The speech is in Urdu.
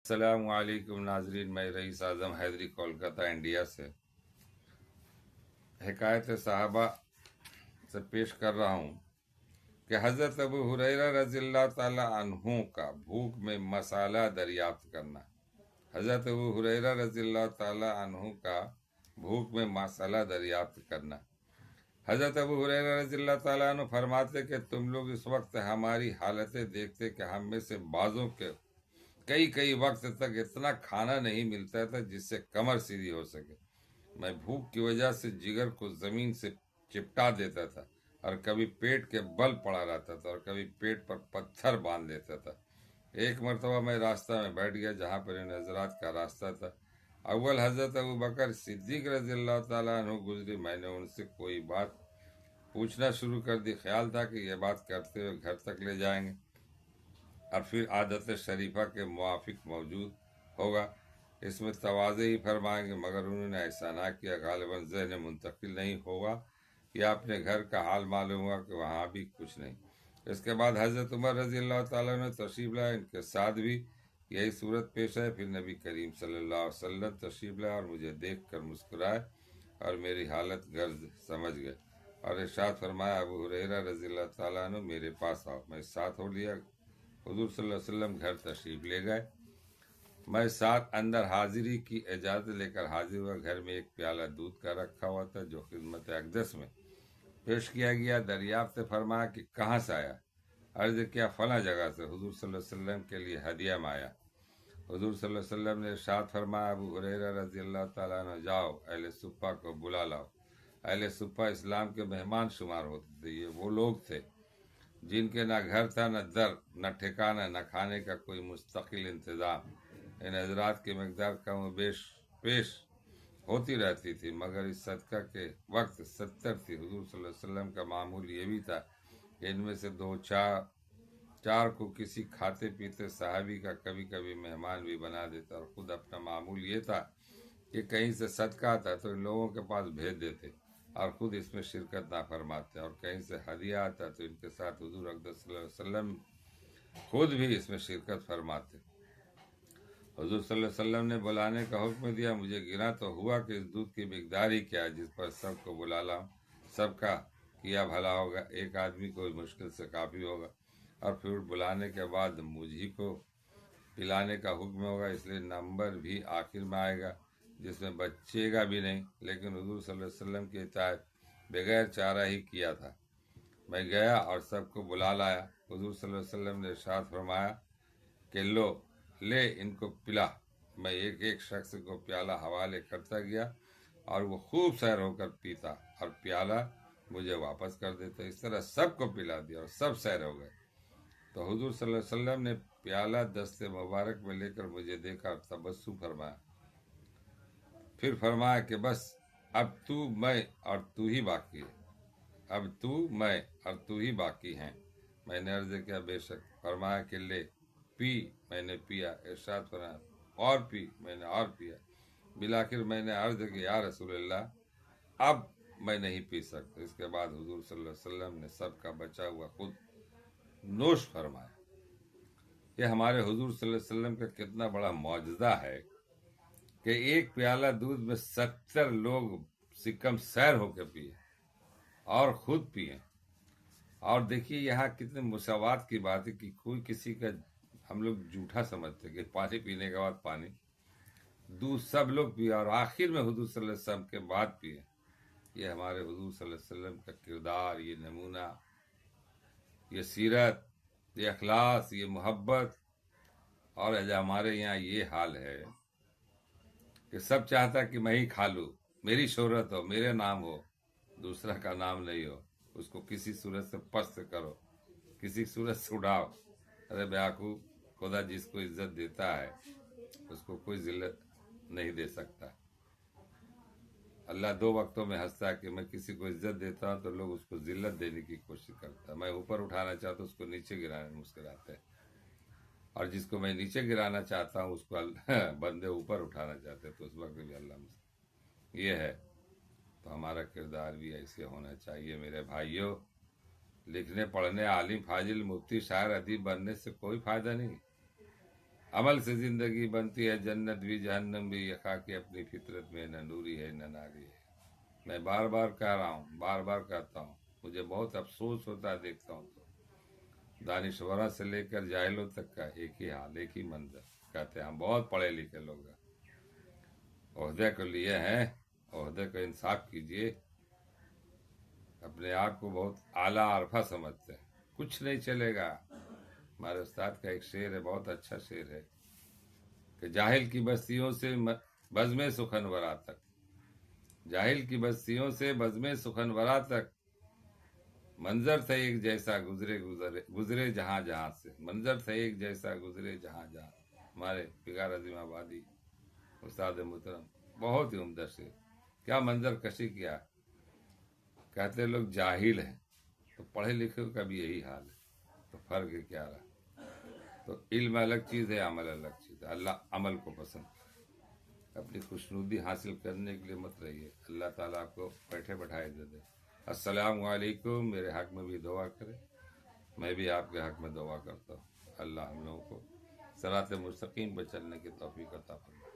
السلام علیکم ناظرین، میں رئیس اعظم حیدری کولکتہ انڈیا سے حکایت صحابہ سے پیش کر رہا ہوں کہ حضرت ابو ہریرہ رضی اللہ تعالی عنہ کا بھوک میں مسالہ دریافت کرنا۔ حضرت ابو ہریرہ رضی اللہ تعالی عنہ کا بھوک میں مسالہ دریافت کرنا۔ حضرت ابو ہریرہ رضی اللہ تعالیٰ عنہ فرماتے کہ تم لوگ اس وقت ہماری حالتیں دیکھتے کہ ہم میں سے بعضوں کے کئی وقت تک اتنا کھانا نہیں ملتا تھا جس سے کمر سیدھی ہو سکے۔ میں بھوک کی وجہ سے جگر کو زمین سے چپٹا دیتا تھا اور کبھی پیٹ کے بل پڑا رہتا تھا اور کبھی پیٹ پر پتھر باندھ دیتا تھا۔ ایک مرتبہ میں راستہ میں بیٹھ گیا جہاں پر ان حضرات کا راستہ تھا۔ اول حضرت ابو بکر صدیق رضی اللہ تعالیٰ عنہ گزری۔ میں نے ان سے کوئی بات پوچھنا شروع کر دی۔ خیال تھا کہ یہ بات کرتے ہوئے گھر تک لے جائیں گے اور پھر عادت شریفہ کے موافق موجود ہوگا، اس میں تواضع ہی فرمائیں گے، مگر انہوں نے ایسا نہ کیا۔ غالباً ذہن منتقل نہیں ہوگا یا اپنے گھر کا حال معلوم ہوا کہ وہاں بھی کچھ نہیں۔ اس کے بعد حضرت عمر رضی اللہ تعالیٰ نے تشریف لائے، ان کے ساتھ بھی یہی صورت پیش آئی۔ پھر نبی کریم صلی اللہ علیہ وسلم تشریف لائے اور مجھے دیکھ کر مسکرائے اور میری حالت غرض سمجھ گئے اور ارشاد فرمایا، ابو ہریرہ رضی اللہ تعالیٰ عنہ میرے پاس آؤ۔ میں ساتھ ہو لیا۔ حضور صلی اللہ علیہ وسلم گھر تشریف لے گئے۔ میں ساتھ اندر حاضری کی اجازت لے کر حاضر ہوا۔ گھر میں ایک پیالہ دودھ کا رکھا ہوا تھا جو خدمت اقدس میں پیش کیا گیا۔ دریافت فرمایا کہ کہاں سے آیا؟ عرض کیا فلاں جگہ سے، حضور صلی اللہ علیہ وسلم کے لیے ہدیہ میں آیا۔ حضور صلی اللہ علیہ وسلم نے ارشاد فرمایا، ابو ہریرہ رضی اللہ تعالیٰ عنہ جاؤ، اہل صفہ کو بلا لاؤ۔ اہل صفہ اسلام کے مہمان شمار ہوتے تھے۔ یہ وہ لوگ تھے جن کے نہ گھر تھا، نہ در، نہ ٹھکانہ، نہ کھانے کا کوئی مستقل انتظام۔ ان حضرات کی مقدار کم و بیش پیش ہوتی رہتی تھی، مگر اس صدقہ کے وقت 70 تھی۔ حضور صلی اللہ علیہ وسلم کا معمول یہ بھی تھا کہ ان میں سے 2-4 کو کسی کھاتے پیتے صحابی کا کبھی کبھی مہمان بھی بنا دیتا، اور خود اپنا معمول یہ تھا کہ کہیں سے صدقہ آتا تو ان لوگوں کے پاس بھیج دیتے اور خود اس میں شرکت نہ فرماتے، اور کہیں سے ہدیہ آتا تو ان کے ساتھ حضور اقدس صلی اللہ علیہ وسلم خود بھی اس میں شرکت فرماتے۔ حضور صلی اللہ علیہ وسلم نے بلانے کا حکم دیا۔ مجھے گنا تو ہوا کہ اس دودھ کی مقدار ہی کیا ہے جس پر سب کو بلا لاؤں۔ سب کا کیا بھلا ہوگا، ایک آدمی کو مشکل سے کافی ہوگا، اور پھر بلانے کے بعد مجھے کو پلانے کا حکم ہوگا، اس لیے نمبر بھی آخر میں آئے گا جس میں بچے گا بھی نہیں۔ لیکن حضور صلی اللہ علیہ وسلم کی اطاعت بغیر چارہ ہی کیا تھا۔ میں گیا اور سب کو بلا لایا۔ حضور صلی اللہ علیہ وسلم نے ارشاد فرمایا کہ لے ان کو پلا۔ میں ایک شخص کو پیالہ حوالے کرتا گیا اور وہ خوب سیر ہو کر پیتا اور پیالہ مجھے واپس کر دیتا۔ اس طرح سب کو پلا دیا اور سب سیر ہو گئے۔ تو حضور صلی اللہ علیہ وسلم نے پیالہ دست مبارک میں لے کر مجھے دیکھا اور تبسم فرمایا، پھر فرمایا کہ بس اب تو میں اور تو ہی باقی ہے، اب تو میں اور تو ہی باقی ہیں۔ میں نے عرض کیا بے شک۔ فرمایا کہ لے پی۔ میں نے پیا۔ ارشاد فرمایا اور پی۔ میں نے اور پیا۔ بالآخر میں نے عرض کی یا رسول اللہ اب میں نہیں پی سکتا۔ اس کے بعد حضور صلی اللہ علیہ وسلم نے سب کا بچا ہوا خود نوش فرمایا۔ یہ ہمارے حضور صلی اللہ علیہ وسلم کا کتنا بڑا معجزہ ہے کہ ایک پیالہ دودھ میں 70 لوگ سکم سیر ہو کے پیے اور خود پیے۔ اور دیکھیے یہاں کتنے مساوات کی بات ہے کہ کوئی کسی کا ہم لوگ جھوٹا سمجھتے کہ پانی پینے کے بعد پانی، دودھ سب لوگ پیے اور آخر میں حضور صلی اللہ علیہ وسلم کے بعد پیے۔ یہ ہمارے حضور صلی اللہ علیہ وسلم کا کردار، یہ نمونہ، یہ سیرت، یہ اخلاص، یہ محبت۔ اور ہمارے یہاں یہ حال ہے کہ سب چاہتا کہ میں ہی کھا لوں، میری شہرت ہو، میرے نام ہو، دوسرا کا نام نہیں ہو، اس کو کسی صورت سے پست کرو، کسی صورت سے اڑاؤ۔ ارے بیوقوف، خدا جس کو عزت دیتا ہے اس کو کوئی ذلت نہیں دے سکتا۔ اللہ 2 وقتوں میں ہنستا ہے کہ میں کسی کو عزت دیتا ہوں تو لوگ اس کو ذلت دینے کی کوشش کرتا ہے، میں اوپر اٹھانا چاہتا ہوں اس کو نیچے گرانے مسکراتے ہیں، اور جس کو میں نیچے گرانا چاہتا ہوں اس کو بندے اوپر اٹھانا چاہتے ہیں تو اس وقت بھی اللہ یہ ہے۔ تو ہمارا کردار بھی ایسے ہونا چاہیے میرے بھائیوں۔ لکھنے پڑھنے، عالم، فاضل، مفتی، شاعر، ادیب بننے سے کوئی فائدہ نہیں۔ عمل سے زندگی بنتی ہے جنت بھی جہنم بھی، یہ خاک اپنی فطرت میں نہ نوری ہے نہ ناری ہے۔ میں بار بار کہہ رہا ہوں، بار بار کہتا ہوں، مجھے بہت افسوس ہوتا ہے دیکھتا ہوں تو دانشوروں سے لے کر جاہلوں تک کا ایک ہی حال، ایک ہی منظر۔ کہتے ہیں ہم بہت پڑھے لکھے لوگ ہیں، عہدے کو لیے ہیں، عہدے کو انصاف کیجیے۔ اپنے آپ کو بہت اعلیٰ عرفہ سمجھتے ہیں، کچھ نہیں چلے گا۔ ہمارے استاد کا ایک شعر ہے، بہت اچھا شعر ہے کہ جاہل کی بستیوں سے بزم سخنورا تک، جاہل کی بستیوں سے بزم سخنورا تک، منظر تھا ایک جیسا گزرے جہاں جہاں سے، منظر تھا ایک جیسا گزرے جہاں جہاں۔ ہمارے فقار عظیم آبادی استاد محترم، بہت ہی عمدہ شعر، کیا منظر کشی کیا۔ کہتے لوگ جاہل ہیں، تو پڑھے لکھے کا بھی یہی حال ہے، تو فرق کیا رہا؟ تو علم الگ چیز ہے، عمل الگ چیز ہے۔ اللہ عمل کو پسند کرے۔ اپنی خوشنودی حاصل کرنے کے لیے مت رہیے، اللہ تعالیٰ آپ کو بیٹھے بٹھائے دے دے۔ السلام علیکم، میرے حق میں بھی دعا کرے، میں بھی آپ کے حق میں دعا کرتا ہوں۔ اللہ ہم لوگوں کو صراط مستقیم پر چلنے کی توفیق عطا فرمائے۔